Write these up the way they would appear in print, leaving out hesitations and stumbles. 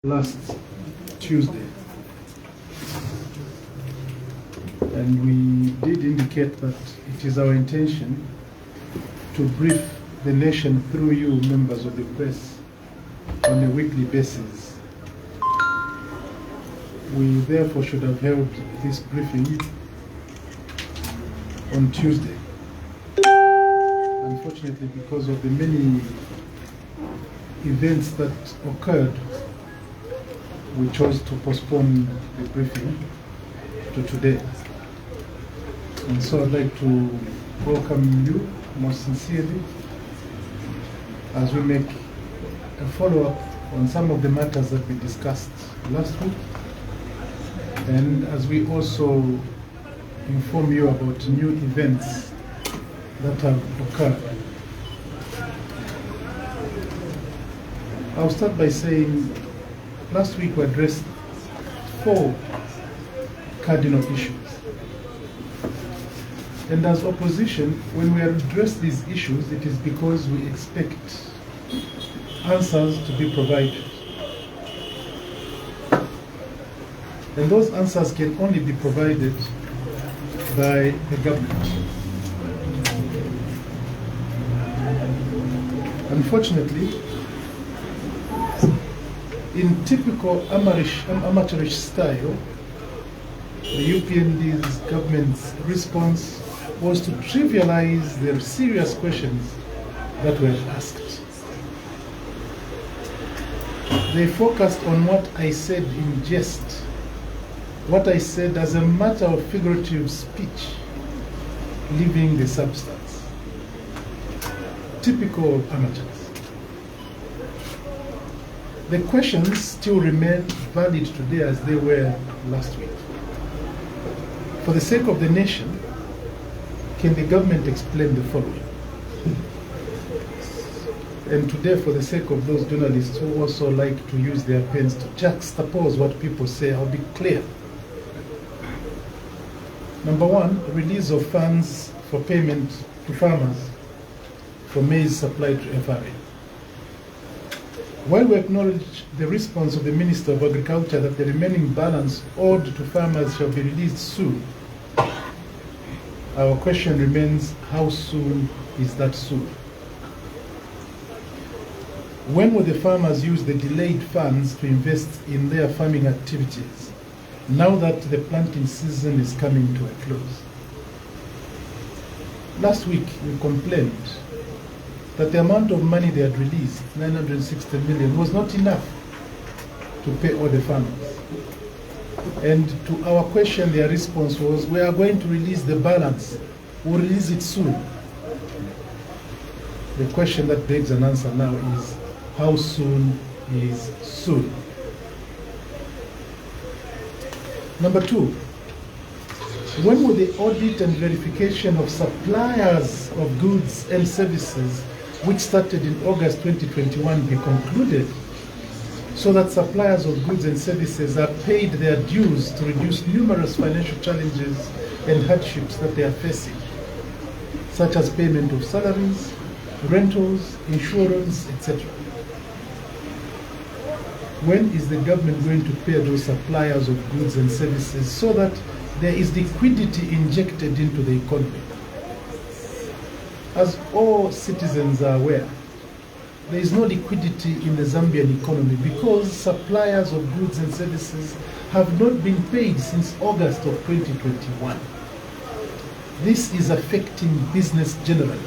last Tuesday, and we did indicate that it is our intention to brief the nation through you, members of the press, on a weekly basis. We therefore should have held this briefing on Tuesday. Unfortunately, because of the many events that occurred, we chose to postpone the briefing to today. And so I'd like to welcome you most sincerely as we make a follow-up on some of the matters that we discussed last week, and as we also inform you about new events that have occurred. I'll start by saying last week we addressed 4 cardinal issues. And as opposition, when we address these issues, it is because we expect answers to be provided. And those answers can only be provided by the government. Unfortunately, in typical amateurish style, the UPND's government's response was to trivialize the serious questions that were asked. They focused on what I said in jest, what I said as a matter of figurative speech, leaving the substance. Typical amateurs. The questions still remain valid today as they were last week. For the sake of the nation, can the government explain the following? And today, for the sake of those journalists who also like to use their pens to juxtapose what people say, I'll be clear. Number 1, release of funds for payment to farmers for maize supplied to FRA. While we acknowledge the response of the Minister of Agriculture that the remaining balance owed to farmers shall be released soon, our question remains, how soon is that soon? When will the farmers use the delayed funds to invest in their farming activities, now that the planting season is coming to a close? Last week, we complained that the amount of money they had released, 960 million, was not enough to pay all the farmers. And to our question, their response was, we are going to release the balance. We'll release it soon. The question that begs an answer now is, how soon is soon? Number 2, when will the audit and verification of suppliers of goods and services, which started in August 2021, be concluded, so that suppliers of goods and services are paid their dues to reduce numerous financial challenges and hardships that they are facing, such as payment of salaries, rentals, insurance, etc. When is the government going to pay those suppliers of goods and services so that there is liquidity injected into the economy? As all citizens are aware, there is no liquidity in the Zambian economy because suppliers of goods and services have not been paid since August of 2021. This is affecting business generally.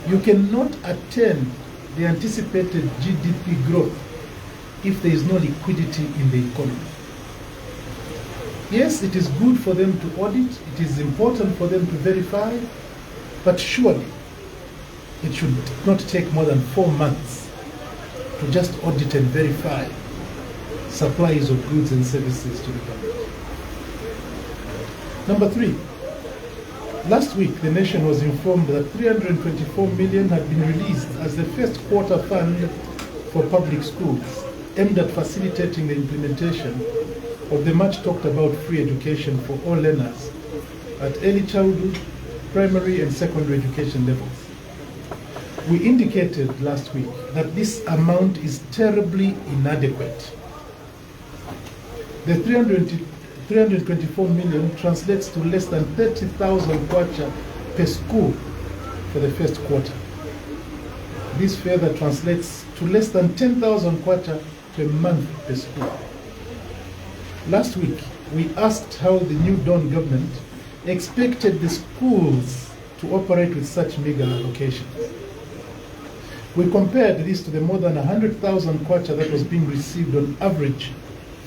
You cannot attain the anticipated GDP growth if there is no liquidity in the economy. Yes, it is good for them to audit, it is important for them to verify, but surely it should not take more than 4 months to just audit and verify supplies of goods and services to the government. Number 3, last week the nation was informed that 324 million had been released as the first quarter fund for public schools, aimed at facilitating the implementation of the much talked about free education for all learners at early childhood, primary and secondary education levels. We indicated last week that this amount is terribly inadequate. The 324 million translates to less than 30,000 kwacha per school for the first quarter. This further translates to less than 10,000 kwacha per month per school. Last week, we asked how the new Dawn government expected the schools to operate with such meager allocations. We compared this to the more than 100,000 kwacha that was being received on average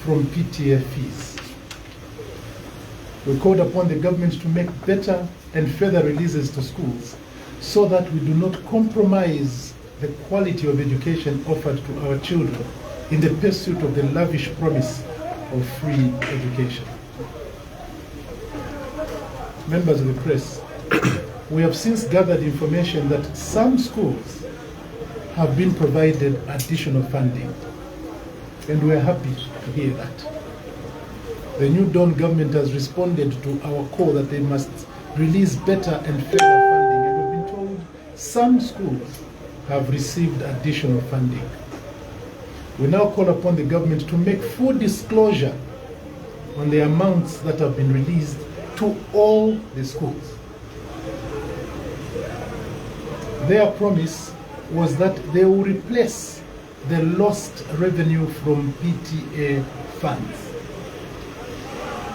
from PTA fees. We called upon the government to make better and further releases to schools so that we do not compromise the quality of education offered to our children in the pursuit of the lavish promise of free education. Members of the press, we have since gathered information that some schools have been provided additional funding, and we are happy to hear that. The new Dawn government has responded to our call that they must release better and further funding, and we've been told some schools have received additional funding. We now call upon the government to make full disclosure on the amounts that have been released to all the schools. Their promise was that they will replace the lost revenue from PTA funds.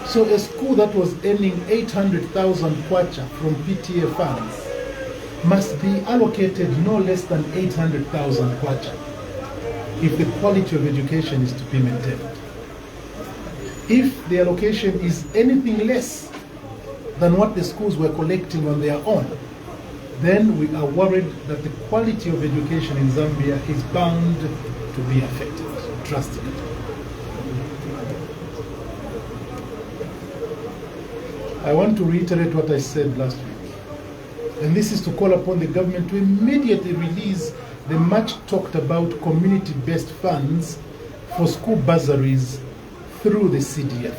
So a school that was earning 800,000 kwacha from PTA funds must be allocated no less than 800,000 kwacha if the quality of education is to be maintained. If the allocation is anything less than what the schools were collecting on their own, then we are worried that the quality of education in Zambia is bound to be affected drastically. I want to reiterate what I said last week, and this is to call upon the government to immediately release the much talked about community-based funds for school bursaries through the CDF.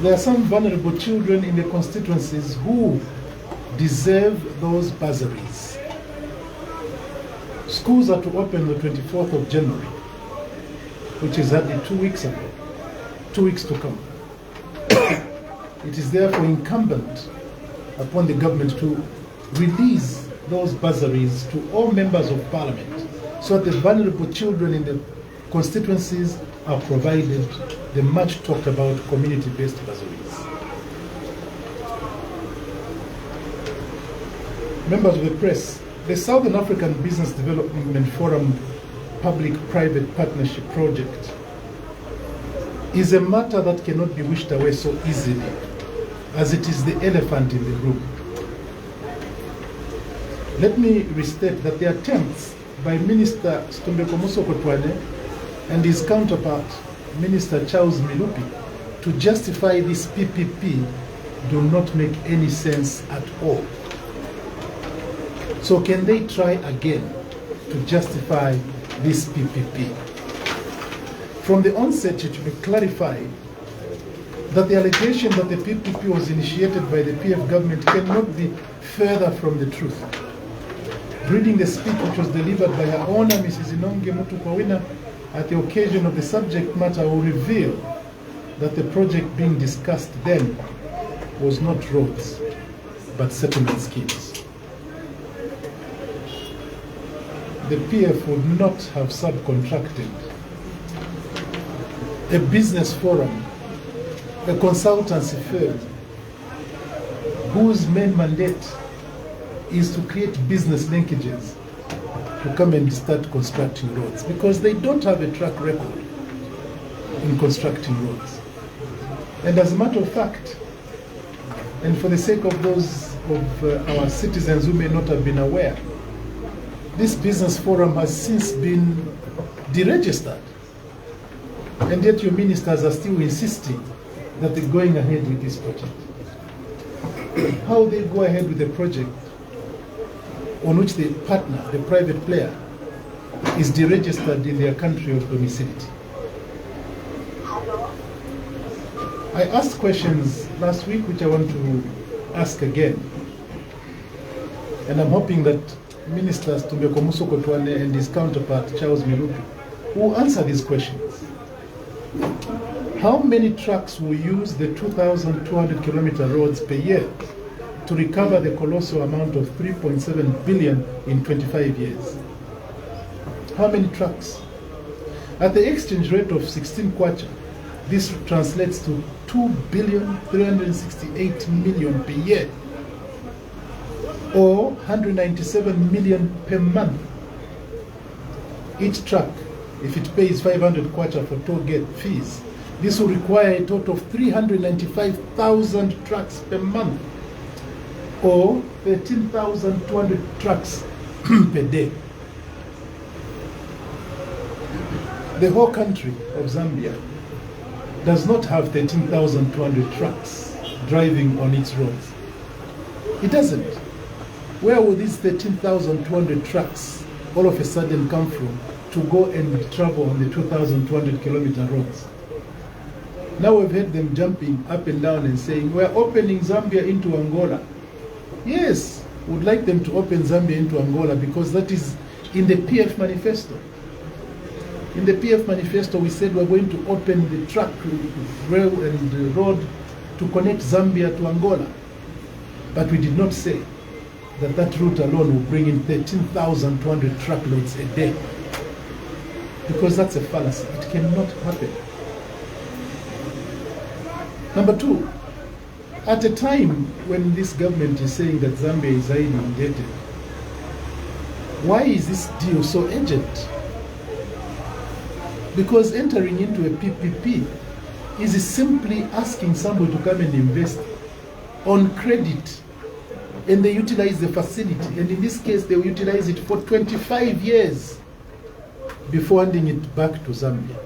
There are some vulnerable children in the constituencies who deserve those bursaries. Schools are to open the 24th of January, which is hardly 2 weeks ago. 2 weeks to come. It is therefore incumbent upon the government to release those bursaries to all members of parliament so that the vulnerable children in the constituencies are provided the much talked about community-based bursaries. Members of the press, the Southern African Business Development Forum Public-Private Partnership Project is a matter that cannot be wished away so easily, as it is the elephant in the room. Let me restate that the attempts by Minister Stumbeko Musokotwane and his counterpart, Minister Charles Milupi, to justify this PPP do not make any sense at all. So can they try again to justify this PPP? From the onset, it should be clarified that the allegation that the PPP was initiated by the PF government cannot be further from the truth. Reading the speech which was delivered by Her Honor Mrs. Inonge Mutukwawina at the occasion of the subject matter will reveal that the project being discussed then was not roads, but settlement schemes. The PF would not have subcontracted a business forum, a consultancy firm, whose main mandate is to create business linkages to come and start constructing roads, because they don't have a track record in constructing roads. And as a matter of fact, and for the sake of those of our citizens who may not have been aware, this business forum has since been deregistered. And yet your ministers are still insisting that they're going ahead with this project. How they go ahead with a project on which the partner, the private player, is deregistered in their country of domicility. I asked questions last week which I want to ask again. And I'm hoping that Minister Tumbeko Musokotwane and his counterpart, Charles Milupi, will answer these questions. How many trucks will use the 2,200 kilometer roads per year to recover the colossal amount of 3.7 billion in 25 years? How many trucks? At the exchange rate of 16 kwacha, this translates to 2,368 million per year, or 197 million per month. Each truck, if it pays 500 kwacha for toll gate fees, this will require a total of 395,000 trucks per month, or 13,200 trucks per day. The whole country of Zambia does not have 13,200 trucks driving on its roads. It doesn't. Where will these 13,200 trucks all of a sudden come from to go and travel on the 2,200 kilometer roads? Now we've heard them jumping up and down and saying, we're opening Zambia into Angola. Yes, we'd like them to open Zambia into Angola because that is in the PF manifesto. In the PF manifesto, we said we're going to open the truck, rail and the road to connect Zambia to Angola. But we did not say that that route alone will bring in 13,200 truckloads a day. Because that's a fallacy. It cannot happen. Number two, at a time when this government is saying that Zambia is highly indebted, why is this deal so urgent? Because entering into a PPP is simply asking somebody to come and invest on credit, and they utilize the facility, and in this case they will utilize it for 25 years before handing it back to Zambia.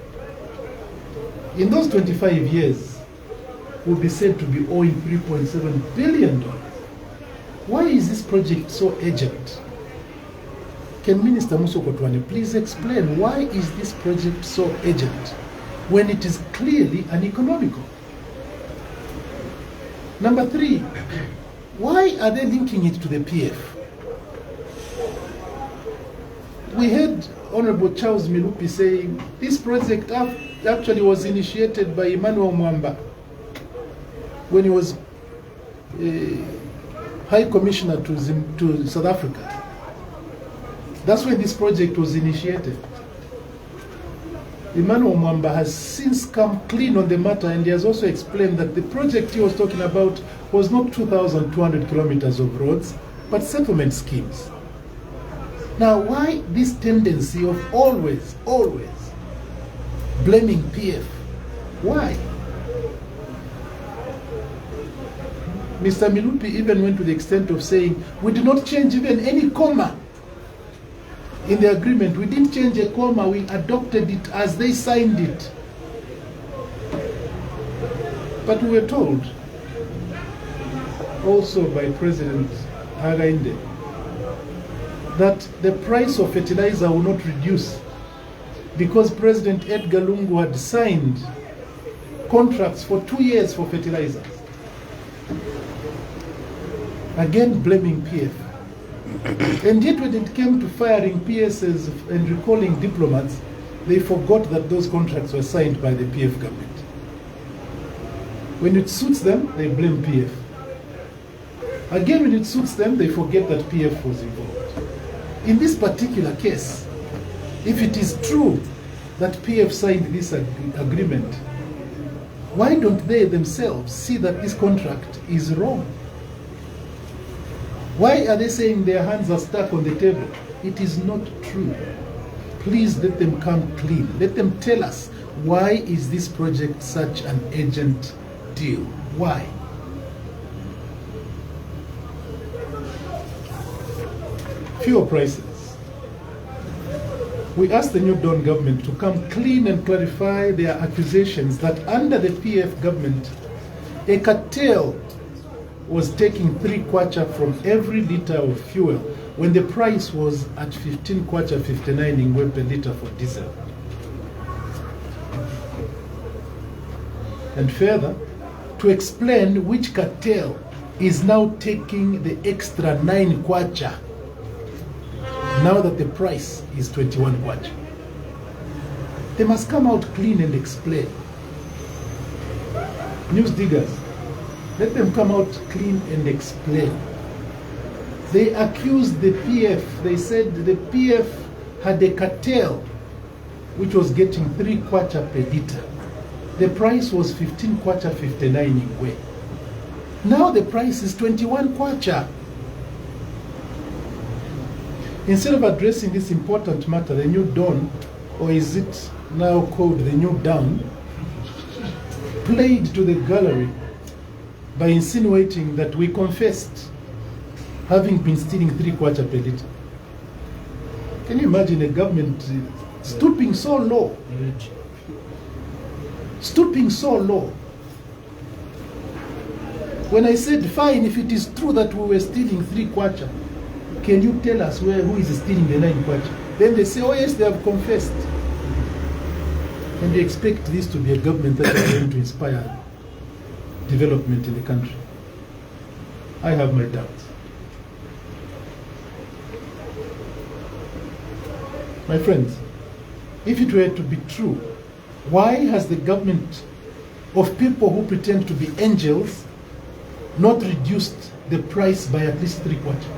In those 25 years, will be said to be owing $3.7 billion. Why is this project so urgent? Can Minister Musokotwane please explain why is this project so urgent when it is clearly uneconomical? Number three, why are they linking it to the PF? We heard Honorable Charles Milupi saying this project actually was initiated by Emmanuel Mwamba when he was High Commissioner to South Africa. That's when this project was initiated. Emmanuel Mwamba has since come clean on the matter, and he has also explained that the project he was talking about was not 2,200 kilometers of roads, but settlement schemes. Now, why this tendency of always blaming PF? Why? Mr. Milupi even went to the extent of saying, we did not change even any comma in the agreement. We didn't change a comma, we adopted it as they signed it. But we were told also by President Hakainde that the price of fertilizer will not reduce because President Edgar Lungu had signed contracts for 2 years for fertilizers. Again, blaming PF. And yet when it came to firing PSs and recalling diplomats, they forgot that those contracts were signed by the PF government. When it suits them, they blame PF. Again, when it suits them, they forget that PF was involved. In this particular case, if it is true that PF signed this agreement, why don't they themselves see that this contract is wrong? Why are they saying their hands are stuck on the table? It is not true. Please let them come clean. Let them tell us, why is this project such an urgent deal? Why? Fuel prices. We asked the New Dawn government to come clean and clarify their accusations that under the PF government, a cartel was taking 3 kwacha from every liter of fuel when the price was at 15 kwacha 59 ingwe per liter for diesel. And further, to explain which cartel is now taking the extra 9 kwacha now that the price is 21 kwacha. They must come out clean and explain. News diggers, let them come out clean and explain. They accused the PF, they said the PF had a cartel which was getting 3 kwacha per liter. The price was 15 kwacha 59 Ingwe. Now the price is 21 kwacha. Instead of addressing this important matter, the new dawn, or is it now called the new dawn, played to the gallery by insinuating that we confessed having been stealing 3 kwacha per liter. Can you imagine a government stooping so low? Stooping so low. When I said, fine, if it is true that we were stealing 3 kwacha, can you tell us who is stealing the 9 kwacha? Then they say, oh yes, they have confessed. And they expect this to be a government that is going to inspire development in the country. I have my doubts. My friends, if it were to be true, why has the government of people who pretend to be angels not reduced the price by at least 3 kwacha?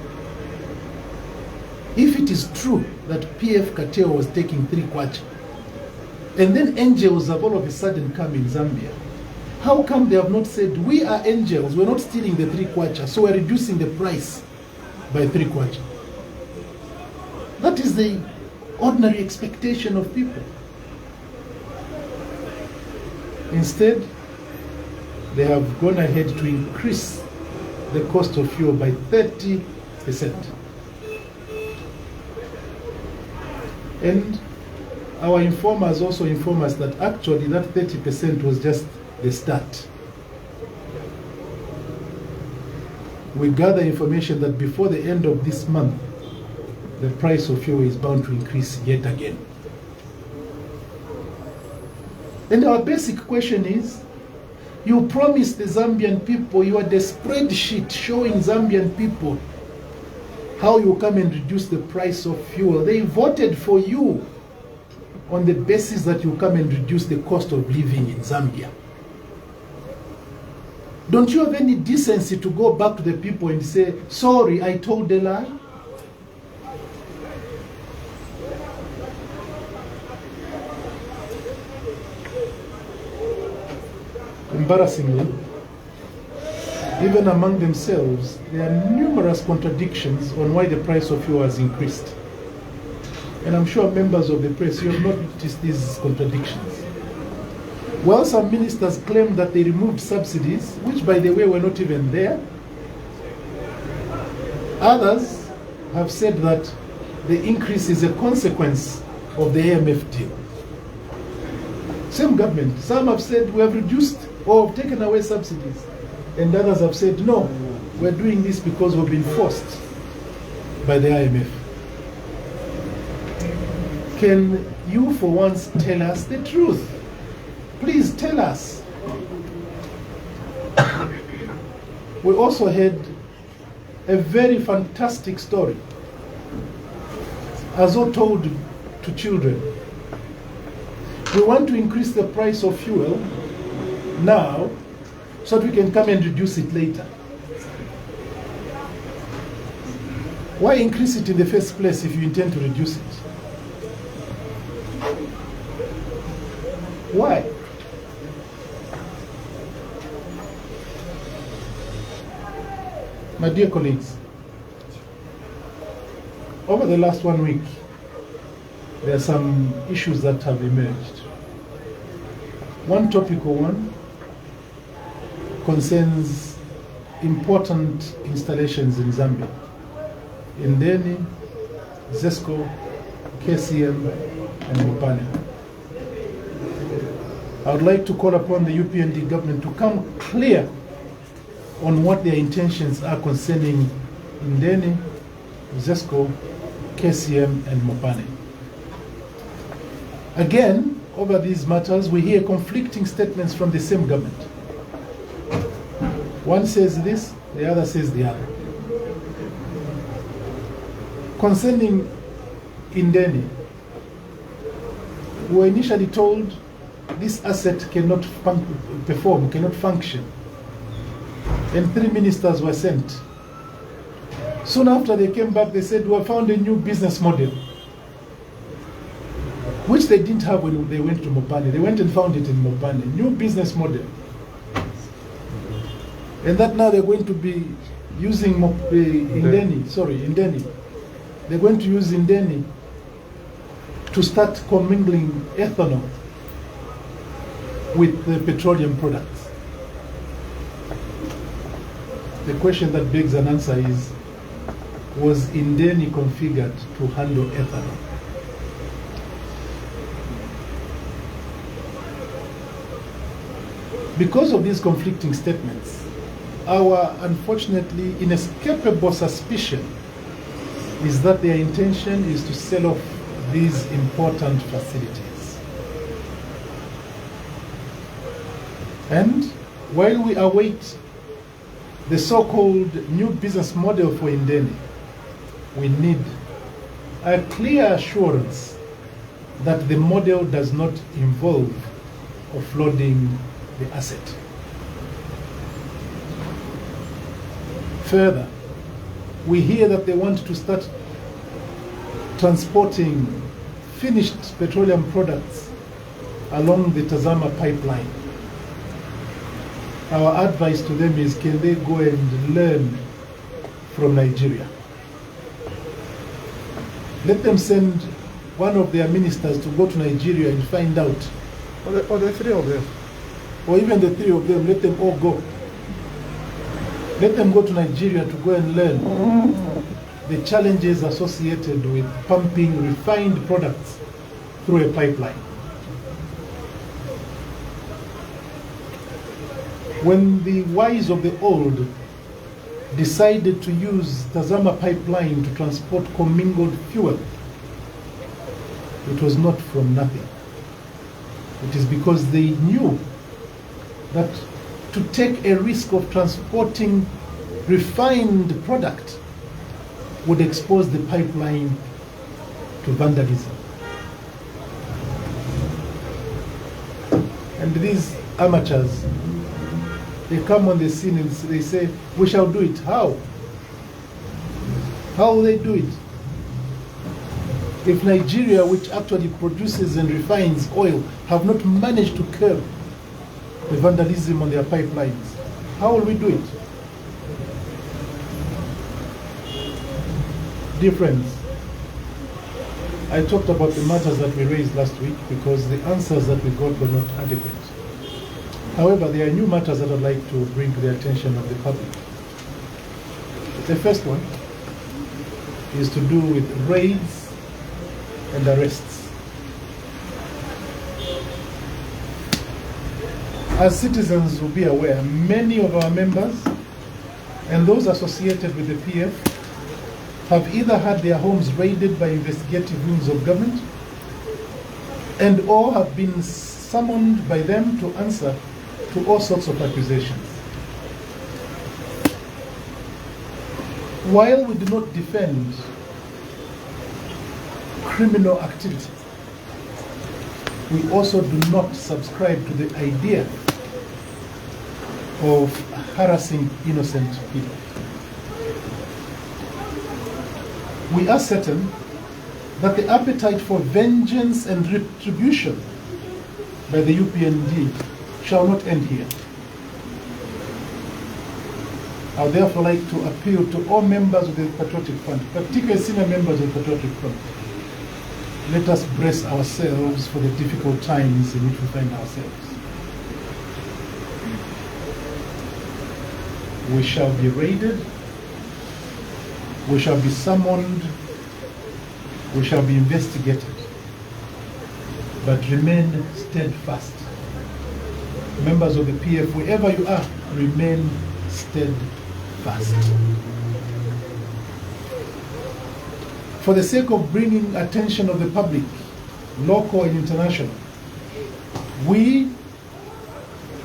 If it is true that PF cartel was taking 3 kwacha, and then angels have all of a sudden come in Zambia, how come they have not said, we are angels, we're not stealing the 3 kwacha, so we're reducing the price by 3 kwacha? That is the ordinary expectation of people. Instead, they have gone ahead to increase the cost of fuel by 30%. And our informers also inform us that actually that 30% was just the start. We gather information that before the end of this month, the price of fuel is bound to increase yet again. And our basic question is, you promised the Zambian people, you had a spreadsheet showing Zambian people how you come and reduce the price of fuel. They voted for you on the basis that you come and reduce the cost of living in Zambia. Don't you have any decency to go back to the people and say, sorry, I told a lie? Embarrassingly, even among themselves, there are numerous contradictions on why the price of fuel has increased. And I'm sure members of the press, you have not noticed these contradictions. While some ministers claim that they removed subsidies, which by the way were not even there, others have said that the increase is a consequence of the IMF deal. Same government. Some have said we have reduced or have taken away subsidies. And others have said, no, we're doing this because we've been forced by the IMF. Can you for once tell us the truth? Please tell us. We also had a very fantastic story, as all told to children. We want to increase the price of fuel now so that we can come and reduce it later. Why increase it in the first place if you intend to reduce it? Why? My dear colleagues, over the last 1 week, there are some issues that have emerged. One topical one concerns important installations in Zambia. In Deni, ZESCO, KCM, and Mopane. I would like to call upon the UPND government to come clear on what their intentions are concerning Ndeni, ZESCO, KCM, and Mopane. Again, over these matters, we hear conflicting statements from the same government. One says this, the other says the other. Concerning Indeni, we were initially told this asset cannot perform, cannot function. And 3 ministers were sent. Soon after they came back, they said, we have found a new business model, which they didn't have when they went to Mopane. They went and found it in Mopane, new business model. And that now they're going to be using Indeni. They're going to use Indeni to start commingling ethanol with the petroleum products. The question that begs an answer is, was Indeni configured to handle ethanol? Because of these conflicting statements, our unfortunately inescapable suspicion is that their intention is to sell off these important facilities. And while we await the so-called new business model for Indeni, we need a clear assurance that the model does not involve offloading the asset. Further, we hear that they want to start transporting finished petroleum products along the Tazama pipeline. Our advice to them is, can they go and learn from Nigeria? Let them send one of their ministers to go to Nigeria and find out. Or the 3 of them. Or even the 3 of them, let them all go. Let them go to Nigeria to go and learn the challenges associated with pumping refined products through a pipeline. When the wise of the old decided to use Tazama pipeline to transport commingled fuel, it was not from nothing. It is because they knew that to take a risk of transporting refined product would expose the pipeline to vandalism. And these amateurs, they come on the scene and they say, we shall do it. How? How will they do it? If Nigeria, which actually produces and refines oil, have not managed to curb the vandalism on their pipelines, how will we do it? Dear friends, I talked about the matters that we raised last week because the answers that we got were not adequate. However, there are new matters that I'd like to bring to the attention of the public. The first one is to do with raids and arrests. As citizens will be aware, many of our members and those associated with the PF have either had their homes raided by investigative wings of government and or have been summoned by them to answer to all sorts of accusations. While we do not defend criminal activity, we also do not subscribe to the idea of harassing innocent people. We are certain that the appetite for vengeance and retribution by the UPND shall not end here. I would therefore like to appeal to all members of the Patriotic Front, particularly senior members of the Patriotic Front. Let us brace ourselves for the difficult times in which we find ourselves. We shall be raided, we shall be summoned, we shall be investigated, but remain steadfast. Members of the PF, wherever you are, remain steadfast. For the sake of bringing attention of the public, local and international, we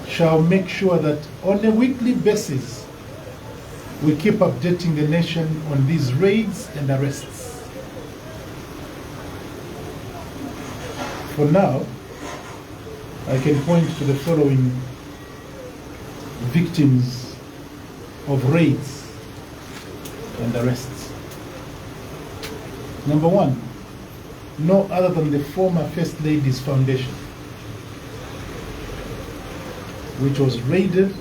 shall make sure that on a weekly basis, we keep updating the nation on these raids and arrests. For now, I can point to the following victims of raids and arrests. Number one, no other than the former First Lady's Foundation, which was raided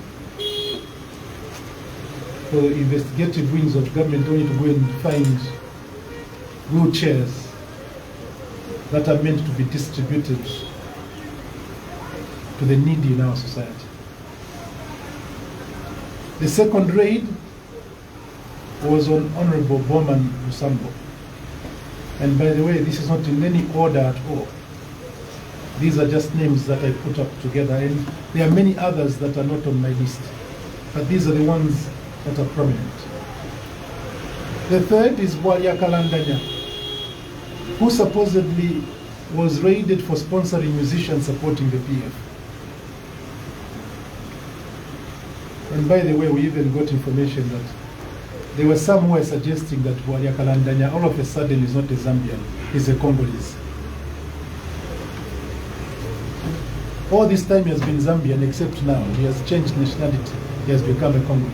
for the investigative wings of government only to go and find wheelchairs that are meant to be distributed to the needy in our society. The second raid was on Honorable Bowman Musambo. And by the way, this is not in any order at all. These are just names that I put up together, and there are many others that are not on my list. But these are the ones that are prominent. The third is Bwalia Kalandanya, who supposedly was raided for sponsoring musicians supporting the PF. And by the way, we even got information that there were some who were suggesting that Bwalia Kalandanya all of a sudden is not a Zambian, he's a Congolese. All this time he has been Zambian, except now he has changed nationality, he has become a Congolese.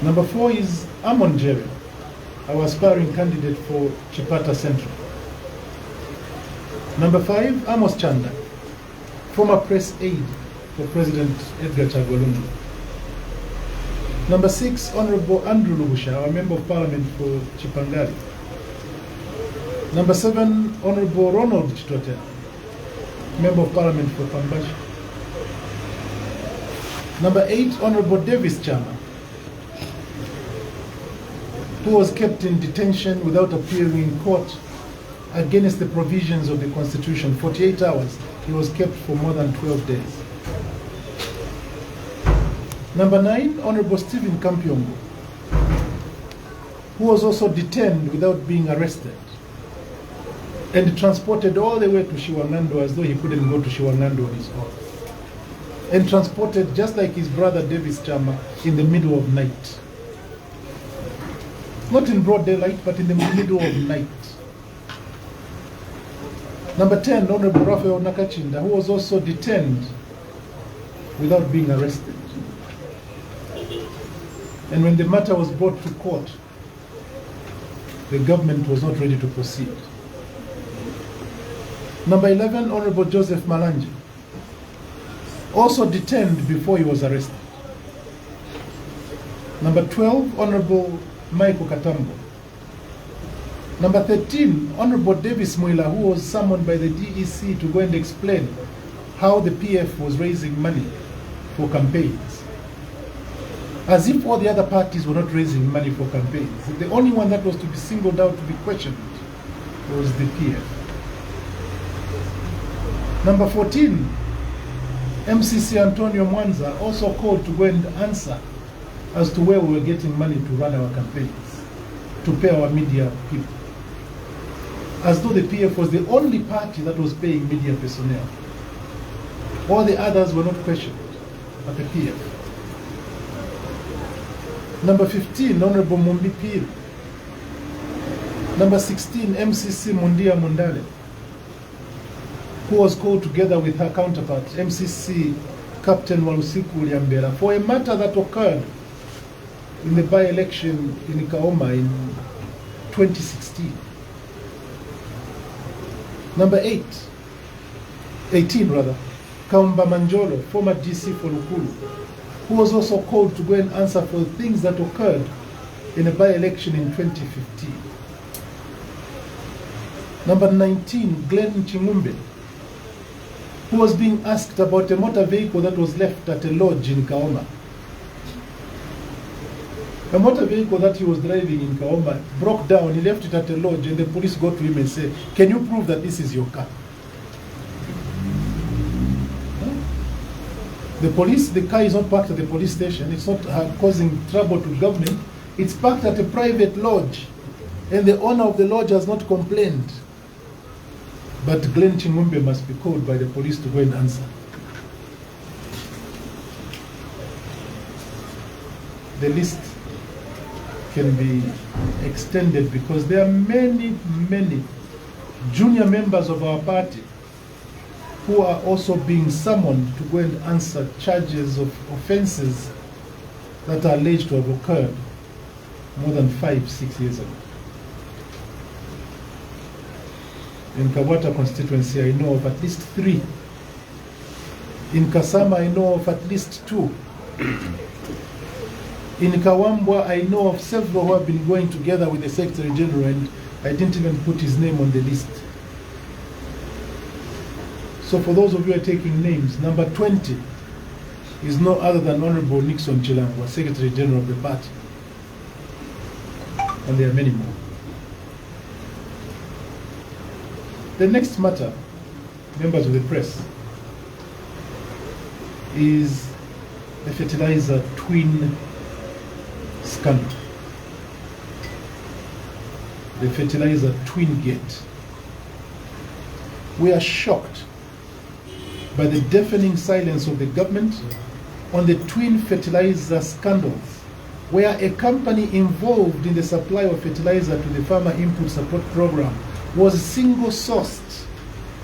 Number four is Amon Jerry, our aspiring candidate for Chipata Central. Number five, Amos Chanda, former press aide for President Edgar Chagwa. Number six, Honorable Andrew Lubusha, our Member of Parliament for Chipangari. Number seven, Honorable Ronald Chitote, Member of Parliament for Pambashi. Number eight, Honorable Davis Chama, who was kept in detention without appearing in court against the provisions of the Constitution. 48 hours, he was kept for more than 12 days. Number nine, Honorable Stephen Kampiongo, who was also detained without being arrested and transported all the way to Shiwangando as though he couldn't go to Shiwangando on his own. And transported just like his brother Davis Chama in the middle of night. Not in broad daylight, but in the middle of night. Number 10, Honorable Raphael Nakachinda, who was also detained without being arrested. And when the matter was brought to court, the government was not ready to proceed. Number 11, Honorable Joseph Malanji, also detained before he was arrested. Number 12, Honorable Michael Katambo. Number 13, Honorable Davis Mwila, who was summoned by the DEC to go and explain how the PF was raising money for campaigns. As if all the other parties were not raising money for campaigns. The only one that was to be singled out to be questioned was the PF. Number 14, MCC Antonio Mwanza, also called to go and answer as to where we were getting money to run our campaigns, to pay our media people. As though the PF was the only party that was paying media personnel. All the others were not questioned, but the PF. Number 15, Honorable Mumbi Pil. Number 16, MCC Mundia Mundale, who was called together with her counterpart, MCC Captain Walusiku Liambera, for a matter that occurred in the by-election in Kaoma in 2016. Number 18, Kaumba Manjolo, former DC for Lukulu, who was also called to go and answer for things that occurred in a by-election in 2015. Number 19, Glenn Chingumbe, who was being asked about a motor vehicle that was left at a lodge in Kaoma. A motor vehicle that he was driving in Kaoma broke down, he left it at a lodge, and the police got to him and said, "Can you prove that this is your car?" The car is not parked at the police station, it's not causing trouble to government, it's parked at a private lodge, and the owner of the lodge has not complained. But Glenn Chingumbe must be called by the police to go and answer. the list can be extended because there are many, many junior members of our party who are also being summoned to go and answer charges of offenses that are alleged to have occurred more than 5-6 years ago. In Kabwata constituency, I know of at least 3. In Kasama, I know of at least 2. In Kawambwa, I know of several who have been going together with the Secretary General, and I didn't even put his name on the list. So for those of you who are taking names, number 20 is no other than Honorable Nixon Chilangwa, Secretary General of the party. And there are many more. The next matter, members of the press, is the fertilizer twin scandal. The fertilizer twin gate. We are shocked by the deafening silence of the government on the twin fertilizer scandals, where a company involved in the supply of fertilizer to the Farmer Input Support Program was single-sourced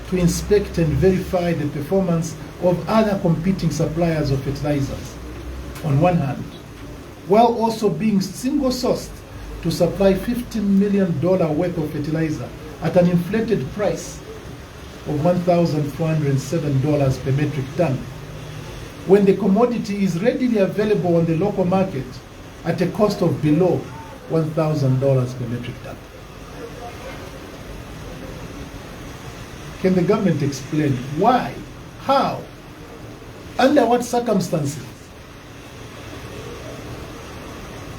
to inspect and verify the performance of other competing suppliers of fertilizers, on one hand, while also being single-sourced to supply $50 million worth of fertilizer at an inflated price of $1,407 per metric ton, when the commodity is readily available on the local market at a cost of below $1,000 per metric ton. Can the government explain why, how, under what circumstances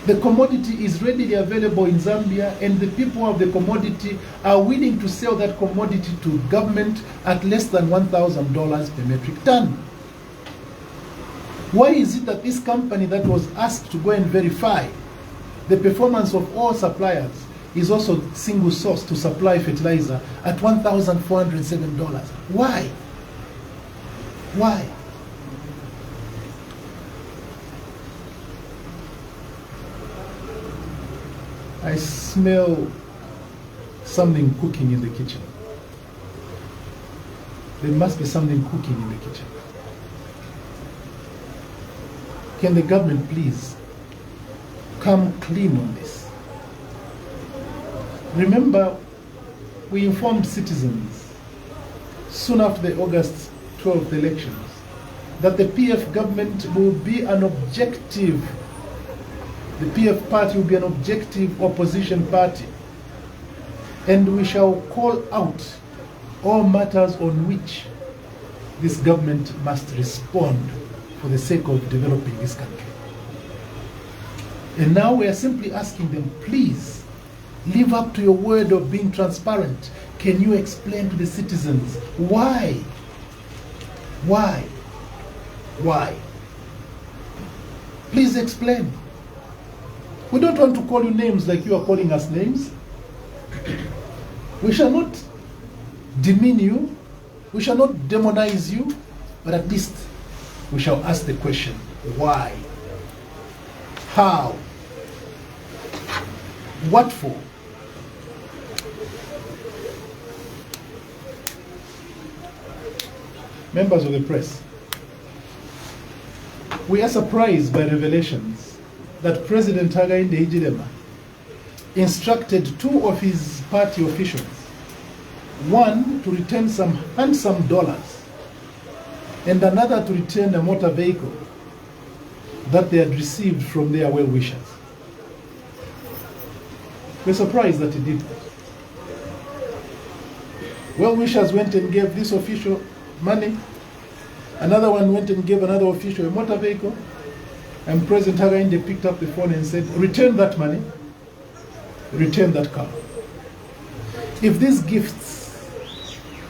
the commodity is readily available in Zambia and the people of the commodity are willing to sell that commodity to government at less than $1,000 per metric ton? Why is it that this company that was asked to go and verify the performance of all suppliers is also single source to supply fertilizer at $1,407? Why? Why? I smell something cooking in the kitchen. There must be something cooking in the kitchen. Can the government please come clean on this? Remember, we informed citizens soon after the August 12th elections that the PF government will be an objective, the PF party will be an objective opposition party, and we shall call out all matters on which this government must respond for the sake of developing this country. And now we are simply asking them, please, live up to your word of being transparent. Can you explain to the citizens why? Why? Why? Please explain. We don't want to call you names like you are calling us names. We shall not demean you. We shall not demonize you. But at least we shall ask the question, why? How? What for? Members of the press, we are surprised by revelations that President Hakainde Hichilema instructed 2 of his party officials, one to return some handsome dollars and another to return a motor vehicle that they had received from their well-wishers. We're surprised that he did that. Well-wishers went and gave this official money, another one went and gave another official a motor vehicle, and President Hakainde picked up the phone and said, return that money, return that car. If these gifts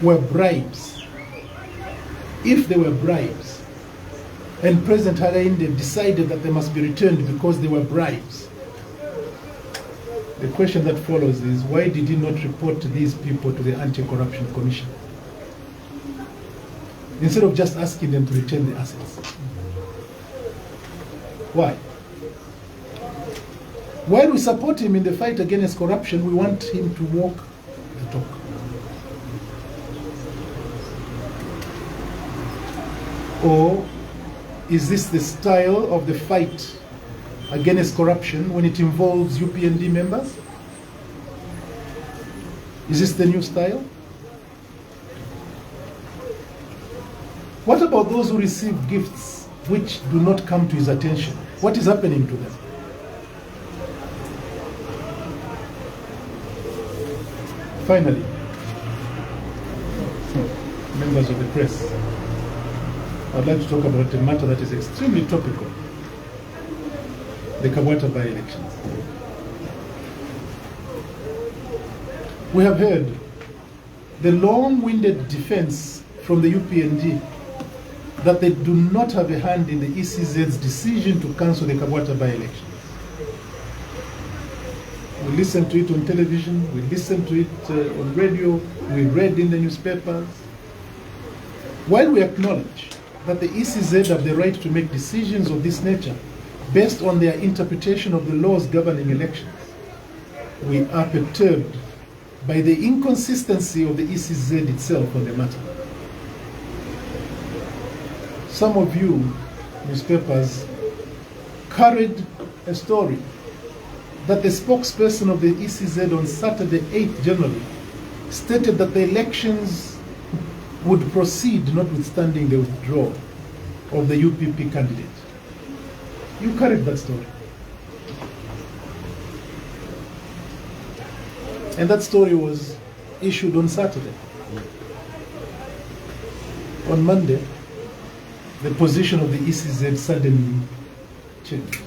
were bribes, if they were bribes, and President Hakainde decided that they must be returned because they were bribes, the question that follows is, why did he not report these people to the Anti-Corruption Commission? Instead of just asking them to return the assets. Why? While we support him in the fight against corruption, we want him to walk the talk. Or is this the style of the fight against corruption when it involves UPND members? Is this the new style? What about those who receive gifts which do not come to his attention? What is happening to them? Finally, members of the press, I'd like to talk about a matter that is extremely topical: the Kabwata by-elections. We have heard the long-winded defense from the UPND that they do not have a hand in the ECZ's decision to cancel the Kabwata by-elections. We listened to it on television, we listened to it on radio, we read in the newspapers. While we acknowledge that the ECZ have the right to make decisions of this nature based on their interpretation of the laws governing elections, we are perturbed by the inconsistency of the ECZ itself on the matter. Some of you, newspapers, carried a story that the spokesperson of the ECZ on Saturday, 8th January, stated that the elections would proceed notwithstanding the withdrawal of the UPP candidate. You carried that story. And that story was issued on Saturday. On Monday, the position of the ECZ suddenly changed,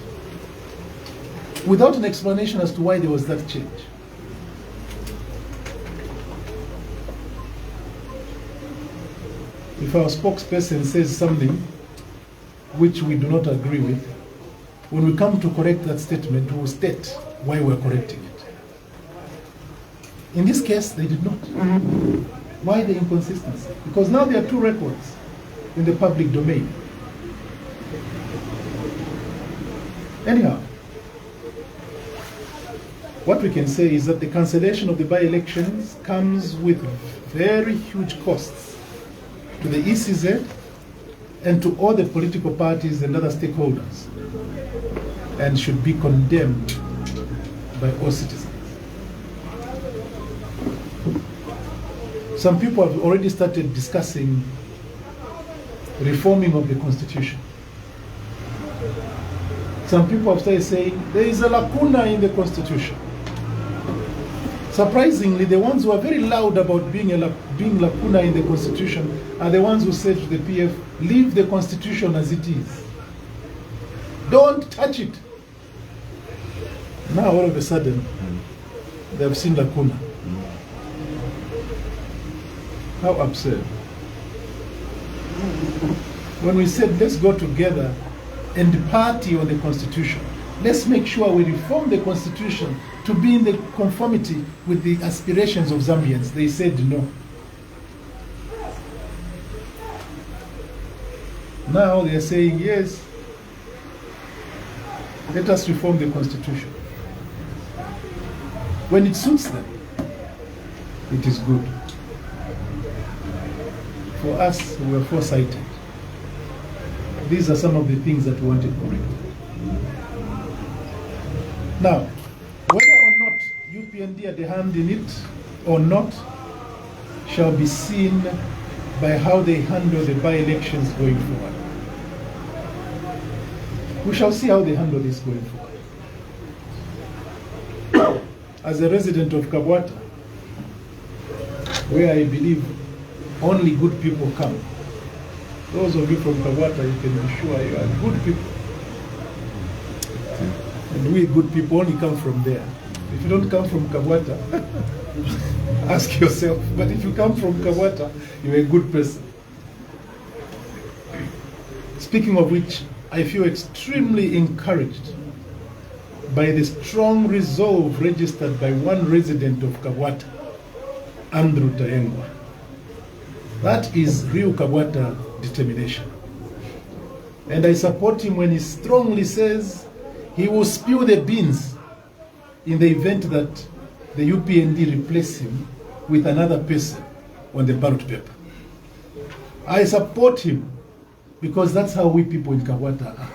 without an explanation as to why there was that change. If our spokesperson says something which we do not agree with, when we come to correct that statement, we will state why we're correcting it. In this case, they did not. Why the inconsistency? Because now there are two records in the public domain. Anyhow, what we can say is that the cancellation of the by-elections comes with very huge costs to the ECZ and to all the political parties and other stakeholders, and should be condemned by all citizens. Some people have already started discussing reforming of the Constitution. Some people have started saying there is a lacuna in the Constitution. Surprisingly, the ones who are very loud about being lacuna in the Constitution are the ones who said to the PF, leave the Constitution as it is. Don't touch it. Now, all of a sudden, they have seen lacuna. How absurd. When we said, let's go together and party on the Constitution, let's make sure we reform the Constitution to be in the conformity with the aspirations of Zambians, they said no. Now they are saying, yes, let us reform the Constitution. When it suits them, it is good. For us, we were foresighted. These are some of the things that we wanted corrected. Now, whether or not UPND had a hand in it or not shall be seen by how they handle the by-elections going forward. We shall see how they handle this going forward. As a resident of Kabwata, where I believe only good people come, those of you from Kabwata, you can be sure you are good people. And we good people only come from there. If you don't come from Kabwata, ask yourself. But if you come from Kabwata, you're a good person. Speaking of which, I feel extremely encouraged by the strong resolve registered by one resident of Kabwata, Andrew Taengwa. That is real Kabwata determination. And I support him when he strongly says he will spill the beans in the event that the UPND replace him with another person on the ballot paper. I support him because that's how we people in Kabwata are.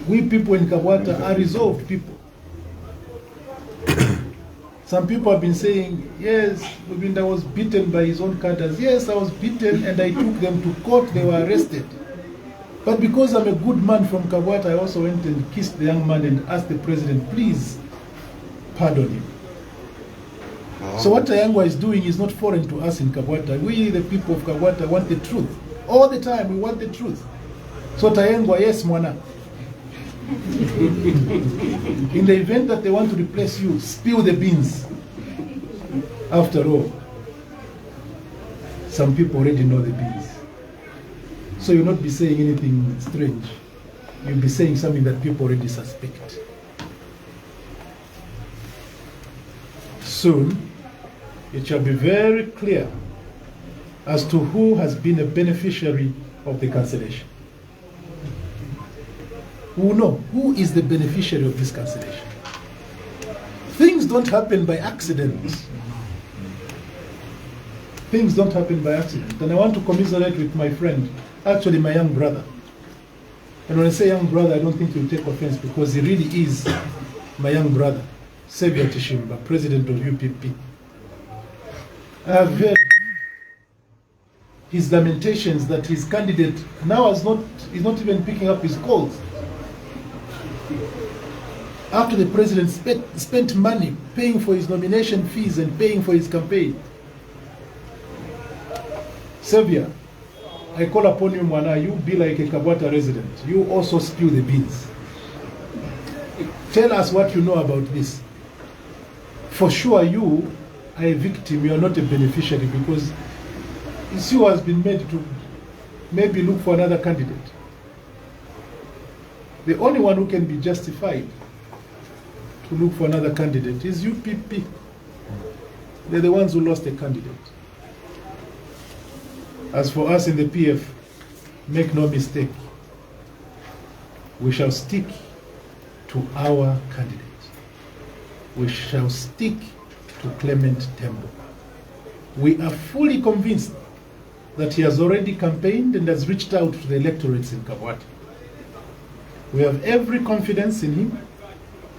We people in Kabwata are resolved people. Some people have been saying, yes, Lubinda was beaten by his own cadres. Yes, I was beaten and I took them to court, they were arrested. But because I'm a good man from Kabwata, I also went and kissed the young man and asked the president, please pardon him. So what Tayangwa is doing is not foreign to us in Kabwata. We, the people of Kabwata, want the truth. All the time, we want the truth. So Tayangwa, yes, Mwana. In the event that they want to replace you, spill the beans. After all, some people already know the beans. So you'll not be saying anything strange. You'll be saying something that people already suspect. Soon, it shall be very clear as to who has been a beneficiary of the cancellation. We will know who is the beneficiary of this cancellation. Things don't happen by accident. Things don't happen by accident. And I want to commiserate with my friend, actually my young brother. And when I say young brother, I don't think you'll take offense because he really is my young brother, Xavier Tishimba, president of UPP. I have heard his lamentations that his candidate now is not even picking up his calls. After the president spent money paying for his nomination fees and paying for his campaign. Xavier, I call upon you, Mwana, you be like a Kabwata resident. You also spill the beans. Tell us what you know about this. For sure, you are a victim, you are not a beneficiary because issue has been made to maybe look for another candidate. The only one who can be justified to look for another candidate is UPP. They're the ones who lost a candidate. As for us in the PF, make no mistake, we shall stick to our candidate. We shall stick to Clement Tembo. We are fully convinced that he has already campaigned and has reached out to the electorates in Kabwata. We have every confidence in him,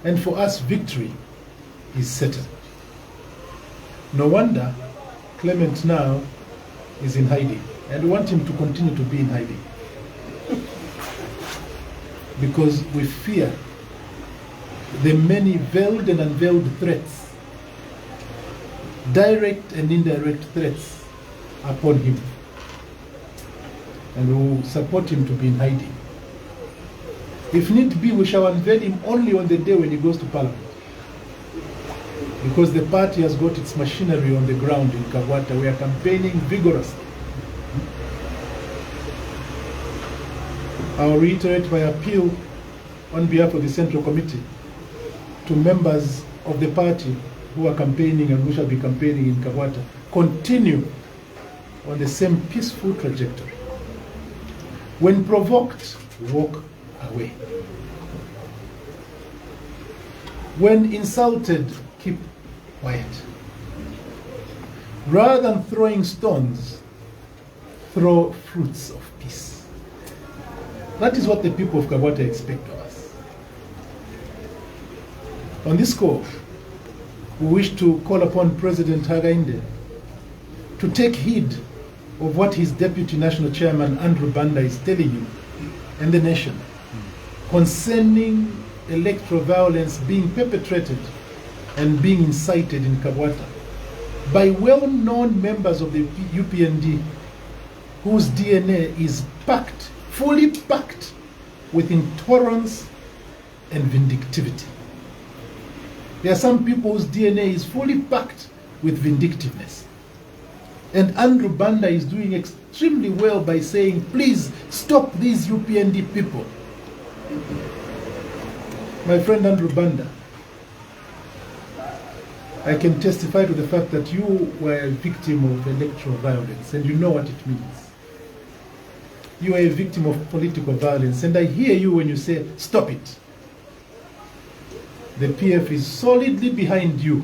and for us, victory is certain. No wonder Clement now is in hiding, and we want him to continue to be in hiding. Because we fear the many veiled and unveiled threats, direct and indirect threats upon him. And we will support him to be in hiding. If need be, we shall unveil him only on the day when he goes to Parliament. Because the party has got its machinery on the ground in Kabwata. We are campaigning vigorously. I will reiterate my appeal on behalf of the Central Committee to members of the party who are campaigning and who shall be campaigning in Kabwata. Continue on the same peaceful trajectory. When provoked, walk away. When insulted, keep quiet. Rather than throwing stones, throw fruits of peace. That is what the people of Kabwata expect of us. On this score, we wish to call upon President Hakainde to take heed of what his Deputy National Chairman Andrew Lubinda is telling you and the nation concerning electoral violence being perpetrated and being incited in Kabwata by well-known members of the UPND whose DNA is packed, fully packed with intolerance and vindictivity. There are some people whose DNA is fully packed with vindictiveness. And Andrew Lubinda is doing extremely well by saying, please stop these UPND people. My friend Andrew Lubinda, I can testify to the fact that you were a victim of electoral violence and you know what it means. You are a victim of political violence, and I hear you when you say, stop it. The PF is solidly behind you.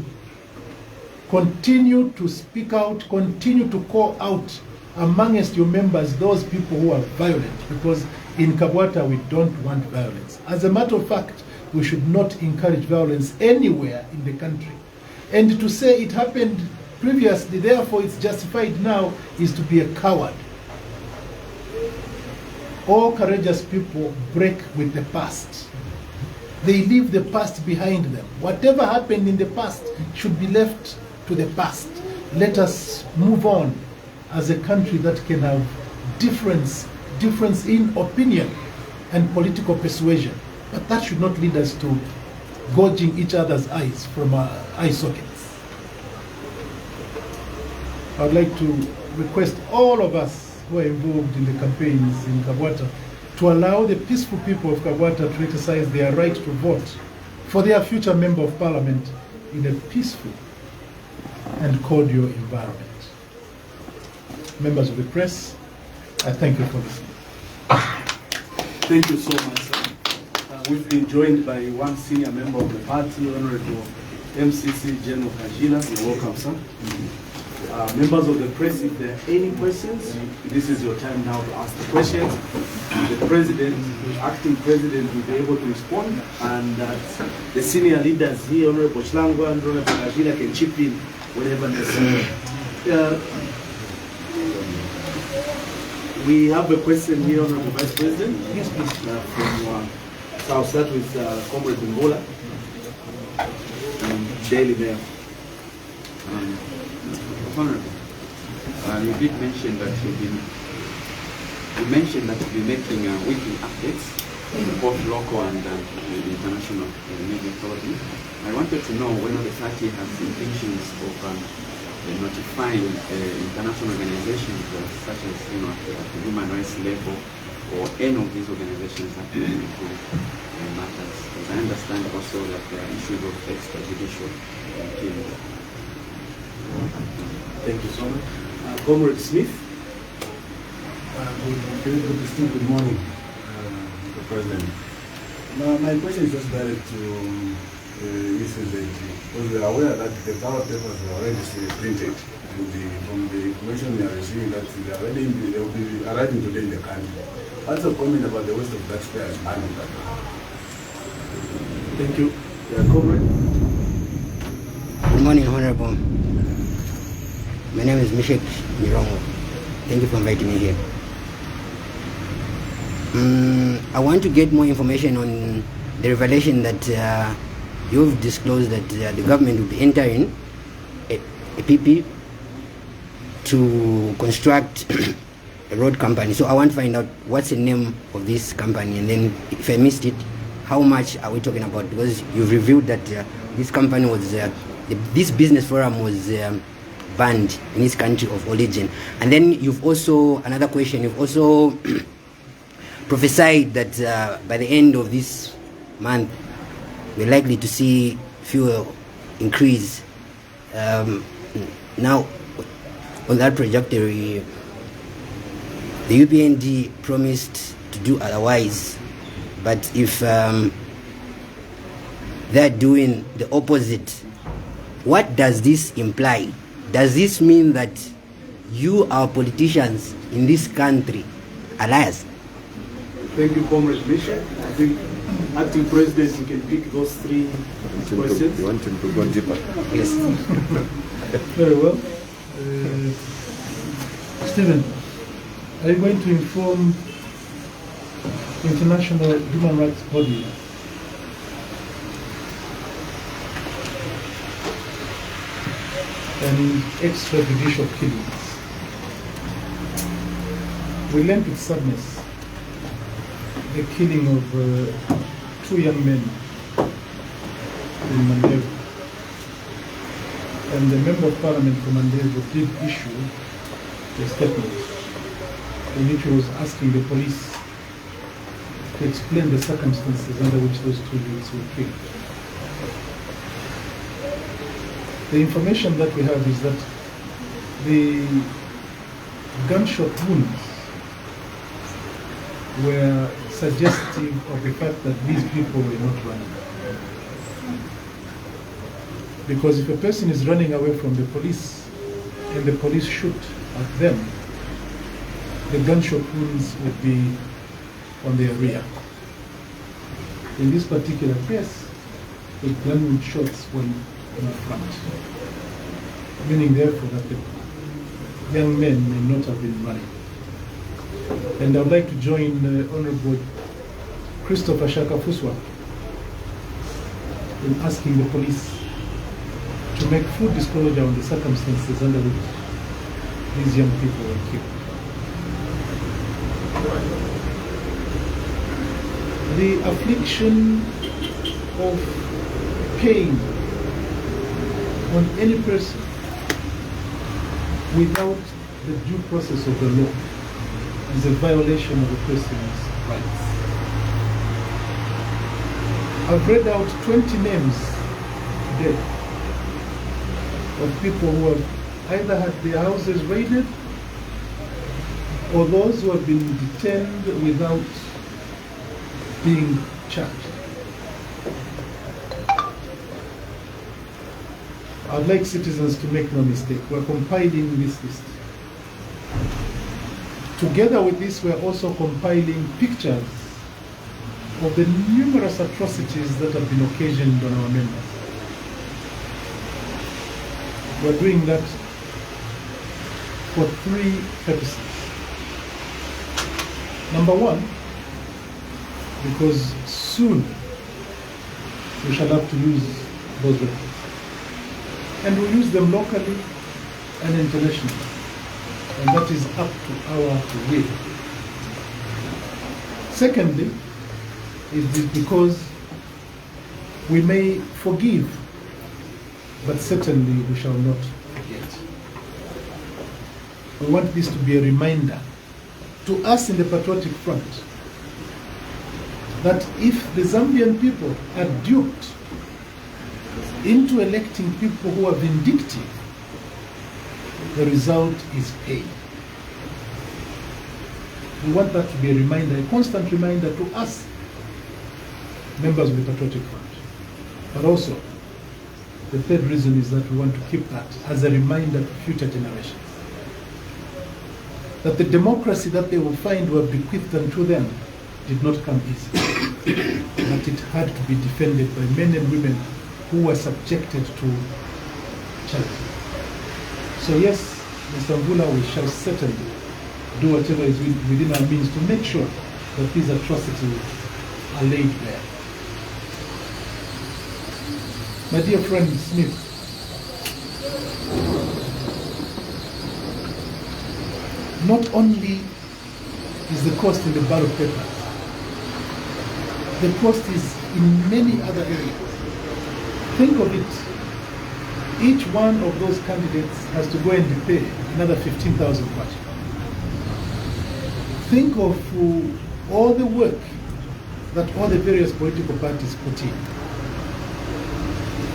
Continue to speak out, continue to call out amongst your members those people who are violent, because in Kabwata we don't want violence. As a matter of fact, we should not encourage violence anywhere in the country. And to say it happened previously, therefore it's justified now, is to be a coward. All courageous people break with the past. They leave the past behind them. Whatever happened in the past should be left to the past. Let us move on as a country that can have difference in opinion and political persuasion. But that should not lead us to gouging each other's eyes from our eye sockets. I would like to request all of us who are involved in the campaigns in Kabwata to allow the peaceful people of Kabwata to exercise their right to vote for their future member of parliament in a peaceful and cordial environment. Members of the press, I thank you for listening. Thank you so much, sir. We've been joined by one senior member of the party, Honorable MCC General Kajila. You're welcome, sir. Members of the press, if there are any questions, this is your time now to ask the questions. The president, the acting president, will be able to respond, and the senior leaders here, Honorable Shlangwa and Honorable Kajila, can chip in whenever necessary. We have a question here, Honorable Vice President. Yes, please. So I'll start with Comrade Mbola, Daily Mail. Honorable, you did mention that you'll be making weekly updates, both local and international media authority. I wanted to know whether the party has intentions of notifying international organizations such as, at the human rights level, or any of these organizations that are into matters. Because I understand also that there are issues of extrajudicial killing. Thank you so much. Comrade Smith. Good morning, Mr. President. Now, my question is just direct to ECZ, because we are aware that the ballot papers are already printed, and from the information we are receiving, that they will be arriving today in the country. What's the comment about the waste of taxpayers' money? Thank you. Comrade. Good morning, Honorable. My name is Mishek Mirongo. Thank you for inviting me here. I want to get more information on the revelation that you've disclosed that the government will be entering a PP to construct a road company. So I want to find out what's the name of this company, and then if I missed it, how much are we talking about? Because you've revealed that this company was, this business forum was banned in its country of origin. And then you've also, another question, you've also prophesied that by the end of this month, we're likely to see fuel increase. Now, on that trajectory, the UPND promised to do otherwise, but if they're doing the opposite, what does this imply? Does this mean that you, our politicians in this country, are liars? Thank you, Comrade Misha. I think, Acting President, you can pick those three questions. You want him to go deeper? Yes. Very well. Stephen, are you going to inform international human rights body and extrajudicial killings? We learned with sadness the killing of two young men in Mandevo. And the Member of Parliament for Mandevo did issue a statement in which he was asking the police to explain the circumstances under which those two youths were killed. The information that we have is that the gunshot wounds were suggestive of the fact that these people were not running. Because if a person is running away from the police and the police shoot at them, the gunshot wounds would be on their rear. In this particular case, the gunshot shots were in front, meaning therefore that the young men may not have been running. And I would like to join Honorable Christopher Shaka-Fuswa in asking the police to make full disclosure on the circumstances under which these young people were killed. The affliction of pain on any person without the due process of the law is a violation of a person's rights. I've read out 20 names today of people who have either had their houses raided or those who have been detained without being charged. I'd like citizens to make no mistake. We're compiling this list. Together with this, we're also compiling pictures of the numerous atrocities that have been occasioned on our members. We're doing that for 3 purposes. Number one, because soon we shall have to use those records. And we'll use them locally and internationally. And that is up to our will. Secondly, it is because we may forgive, but certainly we shall not forget. We want this to be a reminder to us in the Patriotic Front that if the Zambian people are duped into electing people who are vindictive, the result is pain. We want that to be a reminder, a constant reminder to us, members of the Patriotic Front. But also, the third reason is that we want to keep that as a reminder to future generations. That the democracy that they will find were bequeathed unto them did not come easy. But it had to be defended by men and women who were subjected to challenge. So yes, Mr. Mvula, we shall certainly do whatever is within our means to make sure that these atrocities are laid bare. My dear friend Smith, not only is the cost in the ballot paper, the cost is in many other areas. Think of it. Each one of those candidates has to go and pay another 15,000 kwacha. Think of all the work that all the various political parties put in.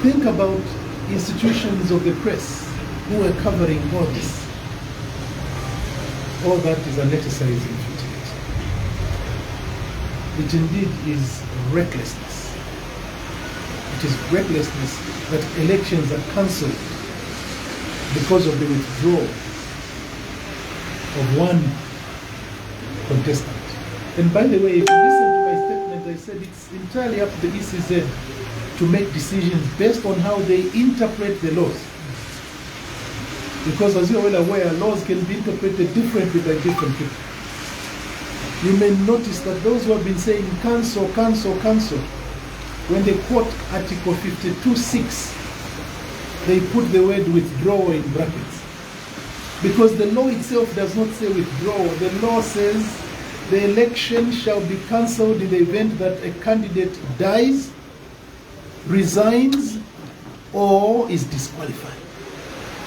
Think about institutions of the press who are covering all this. All that is an exercise in futility. It indeed is recklessness. It is recklessness that elections are cancelled because of the withdrawal of one contestant. And by the way, if you listen to my statement, I said it's entirely up to the ECZ to make decisions based on how they interpret the laws. Because as you're well aware, laws can be interpreted differently by different people. You may notice that those who have been saying cancel, cancel, cancel, when they quote Article 52(6), they put the word withdraw in brackets. Because the law itself does not say withdraw. The law says the election shall be cancelled in the event that a candidate dies, resigns, or is disqualified.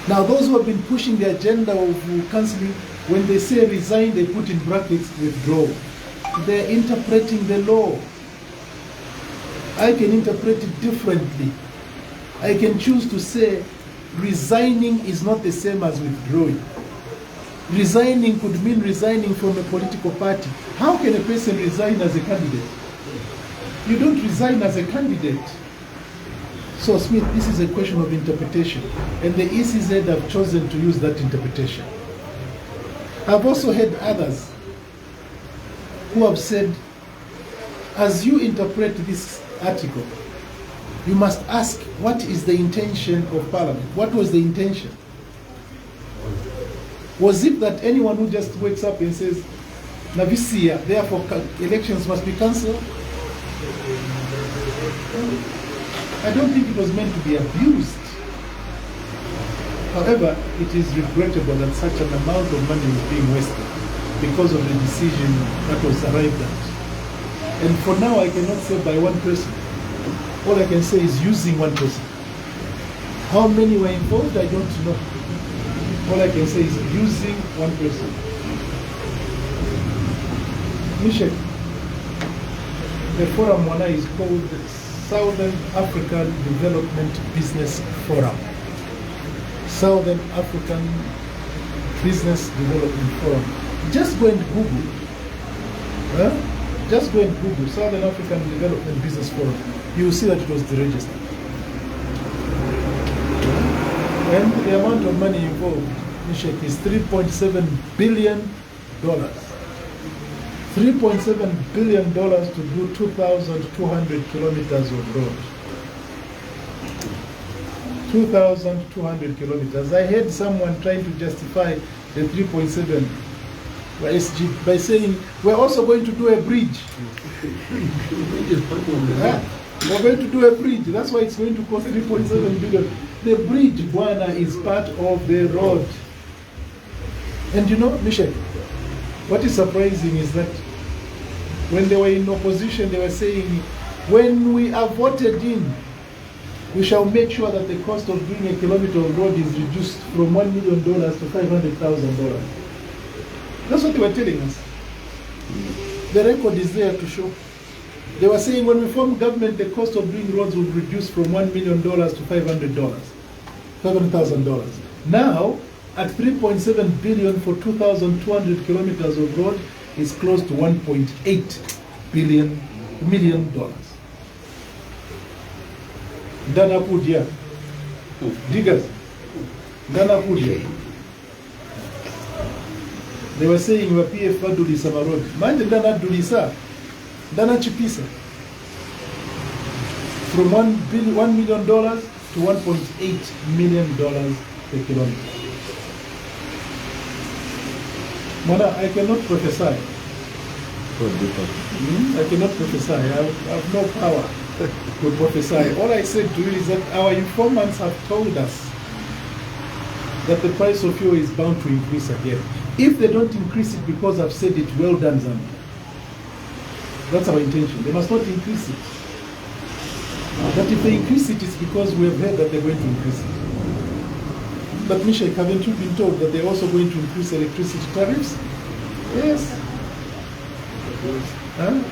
Now those who have been pushing the agenda of cancelling, when they say resign, they put in brackets withdraw. They're interpreting the law. I can interpret it differently. I can choose to say resigning is not the same as withdrawing. Resigning could mean resigning from a political party. How can a person resign as a candidate? You don't resign as a candidate. So Smith, this is a question of interpretation, and the ECZ have chosen to use that interpretation. I've also had others who have said, as you interpret this article, you must ask, what is the intention of Parliament? What was the intention? Was it that anyone who just wakes up and says, Navisia, therefore elections must be cancelled? I don't think it was meant to be abused. However, it is regrettable that such an amount of money is being wasted because of the decision that was arrived at. And for now, I cannot say by one person. All I can say is using one person. How many were involved, I don't know. All I can say is using one person. Michel, the forum one is called the Southern African Development Business Forum. Southern African Business Development Forum. Just go and Google. Just go and Google Southern African Development Business Forum. You will see that it was deregistered. And the amount of money involved, Nishek, is $3.7 billion. $3.7 billion to do 2,200 kilometers of road. 2,200 kilometers. I heard someone trying to justify the 3.7 by SG by saying we're also going to do a bridge. We're going to do a bridge. That's why it's going to cost 3.7 billion. The bridge, Bwana, is part of the road. And you know, Michel, what is surprising is that when they were in opposition, they were saying, when we are voted in, we shall make sure that the cost of doing a kilometer of road is reduced from $1 million to $500,000. That's what they were telling us. The record is there to show. They were saying when we form government, the cost of doing roads would reduce from $1 million to $500,000. Now, at 3.7 billion for 2,200 kilometers of road, is close to $1.8 million. Dana Pudia. Diggers. Dana Pudia. They were saying we are PF Dulisa Road. Mind Dana Dulisa. Dana Chipisa. From $1 million to $1.8 million per kilometer. Mona, I cannot prophesy. I cannot prophesy. I have no power to prophesy. All I said to you is that our informants have told us that the price of fuel is bound to increase again. If they don't increase it because I've said it, well done, Zambia. That's our intention. They must not increase it. But if they increase it, it's because we have heard that they're going to increase it. But Michel, haven't you been told that they're also going to increase electricity tariffs? Yes.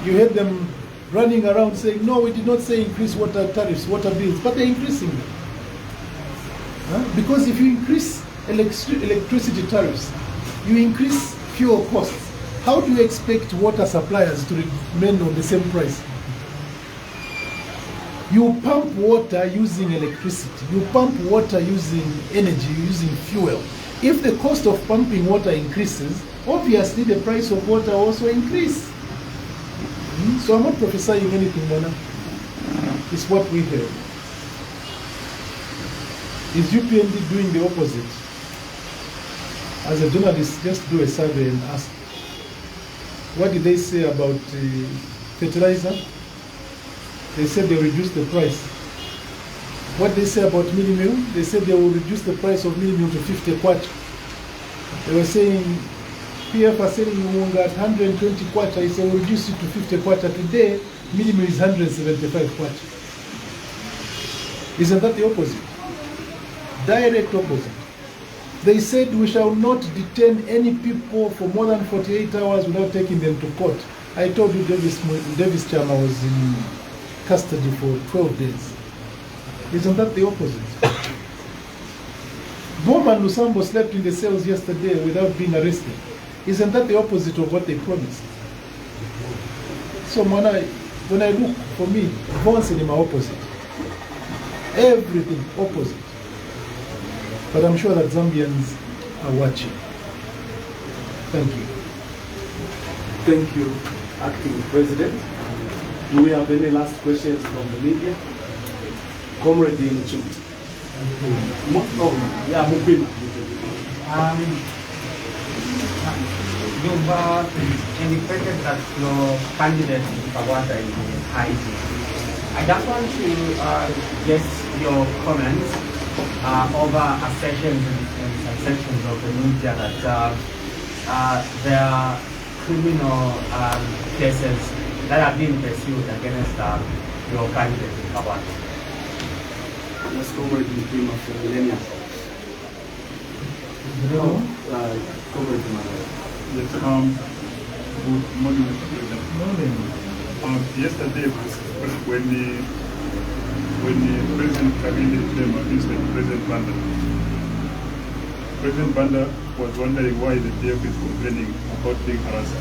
You heard them running around saying, no, we did not say increase water tariffs, water bills, but they're increasing them. Because if you increase electricity tariffs, you increase fuel costs. How do you expect water suppliers to remain on the same price? You pump water using electricity. You pump water using energy, using fuel. If the cost of pumping water increases, obviously the price of water also increase. So I'm not prophesying anything, Mona. It's what we heard. Is UPND doing the opposite? As a journalist, just do a survey and ask, what did they say about fertilizer? They said they reduced the price. What did they say about mini meal? They said they will reduce the price of mini meal to 50 kwacha. They were saying, PF are selling Munga at 120 kwacha. They said, we'll reduce it to 50 kwacha. Today, mini meal is 175 kwacha. Isn't that the opposite? Direct opposite. They said we shall not detain any people for more than 48 hours without taking them to court. I told you Davis Chama was in custody for 12 days. Isn't that the opposite? Boma and Lusambo slept in the cells yesterday without being arrested. Isn't that the opposite of what they promised? So when I look, for me, Vonse is my opposite. Everything opposite. But I'm sure that Zambians are watching. Thank you. Thank you, Acting President. Do we have any last questions from the media? Comrade in Chum. Oh, yeah, Mupima. You've indicated that your candidate in Kawata is hiding. I just want to get your comments over assertions and sections of the media that there are criminal cases that are being pursued against your candidate in Kawata. Let's Comrade Mupima for Millennium. Comrade Mara. Yes, good morning, Mr. President. Morning. Yesterday, when the President Kabinde came against President Banda was wondering why the DF is complaining about being harassed.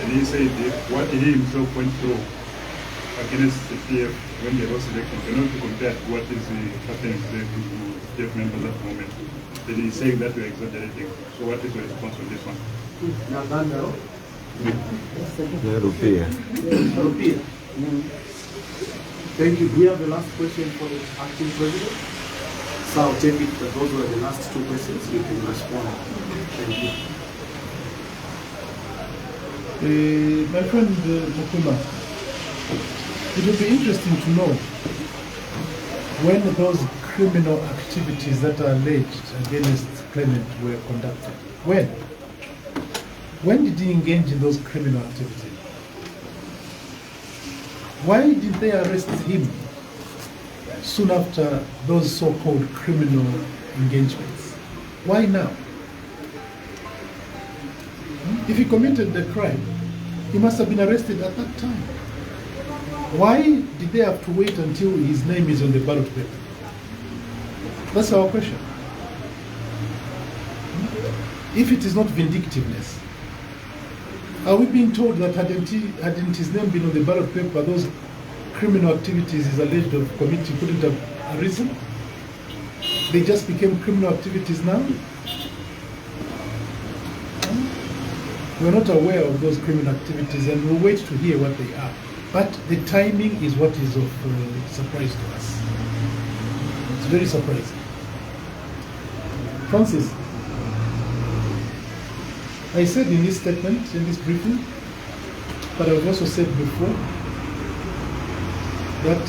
And he said what he himself went through against the DF when they lost election cannot be compared to what is happening to the DF members at the moment. Then he's saying that we're exaggerating. So what is your response on this one? Rupia. Thank you. Do we have the last question for the Acting President? So I'll take it that those were the last two questions. You can respond. Thank you. My friend Mukuma, it would be interesting to know when those criminal activities that are alleged against Clement were conducted. When? When did he engage in those criminal activities? Why did they arrest him soon after those so-called criminal engagements? Why now? If he committed the crime, he must have been arrested at that time. Why did they have to wait until his name is on the ballot paper? That's our question. If it is not vindictiveness, are we being told that hadn't his name been on the ballot paper, those criminal activities he's alleged of committing couldn't have arisen? They just became criminal activities now? We're not aware of those criminal activities and we'll wait to hear what they are. But the timing is what is of surprise to us. It's very surprising. Francis, I said in this statement, in this briefing, but I've also said before, that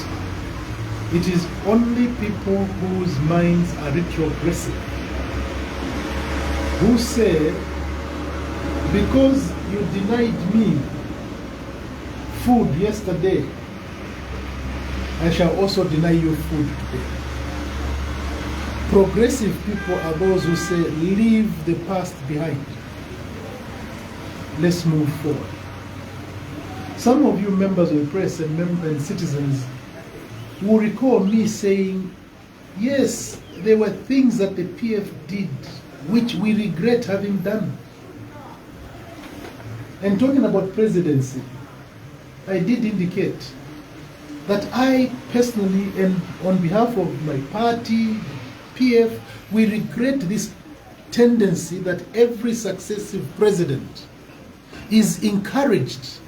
it is only people whose minds are retrogressive who say, because you denied me food yesterday, I shall also deny you food today. Progressive people are those who say, leave the past behind. Let's move forward. Some of you members of the press and citizens will recall me saying, yes, there were things that the PF did which we regret having done. And talking about presidency, I did indicate that I personally and on behalf of my party, PF, we regret this tendency that every successive president is encouraged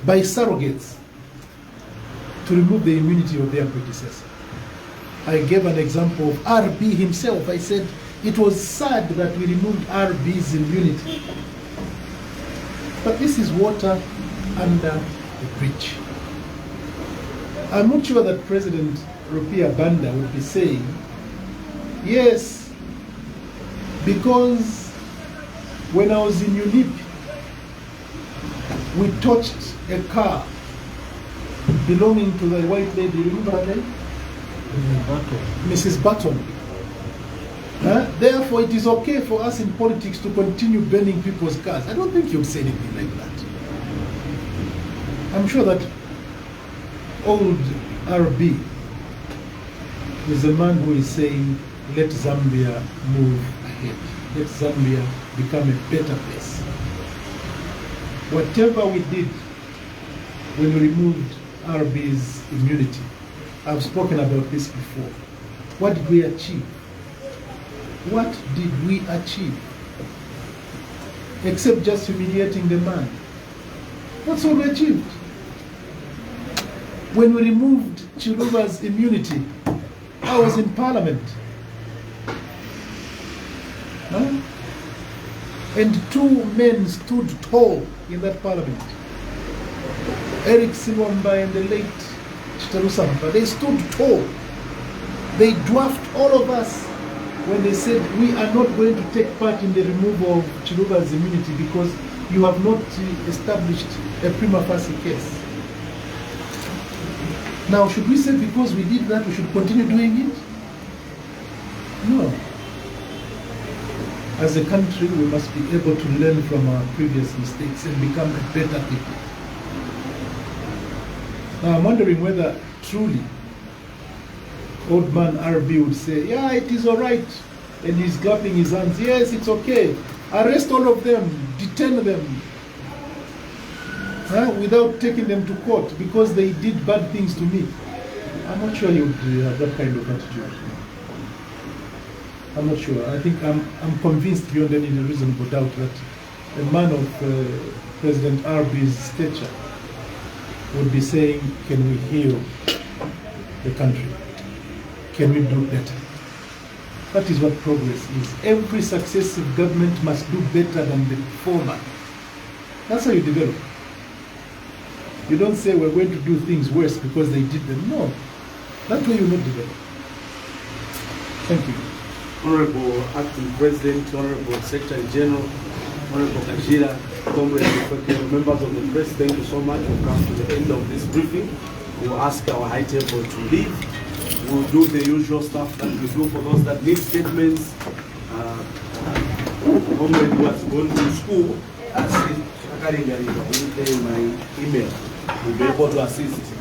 by surrogates to remove the immunity of their predecessor. I gave an example of RB himself. I said it was sad that we removed RB's immunity. But this is water under the bridge. I'm not sure that President Rupia Banda would be saying, yes, because when I was in UNIP, we touched a car belonging to the white lady, remember her name? Mrs. Button. Therefore, it is okay for us in politics to continue burning people's cars. I don't think you'd say anything like that. I'm sure that old RB is a man who is saying, let Zambia move ahead. Let Zambia become a better place. Whatever we did when we removed RB's immunity, I've spoken about this before. What did we achieve? What did we achieve? Except just humiliating the man. That's all we achieved. When we removed Chiluba's immunity, I was in Parliament. Huh? And two men stood tall in that Parliament. Eric Silwamba and the late Chitarusampa, they stood tall. They dwarfed all of us when they said, we are not going to take part in the removal of Chiluba's immunity because you have not established a prima facie case. Now, should we say because we did that, we should continue doing it? No. As a country, we must be able to learn from our previous mistakes and become a better people. Now, I'm wondering whether truly old man RB would say, yeah, it is all right. And he's clapping his hands. Yes, it's okay. Arrest all of them. Detain them. Without taking them to court because they did bad things to me. I'm not sure he would have that kind of attitude. I'm not sure. I think I'm convinced beyond any reasonable doubt that a man of President RB's stature would be saying, can we heal the country? Can we do better? That is what progress is. Every successive government must do better than the former. That's how you develop. You don't say we're going to do things worse because they did them. No. That way you will not develop. Thank you. Honorable Acting President, Honorable Secretary General, Honorable Kajira, comrades, members of the press, thank you so much. We've come to the end of this briefing. We'll ask our high table to leave. We'll do the usual stuff that we do for those that need statements. Comrade who has gone to school, ask my email. We'll be able to assist.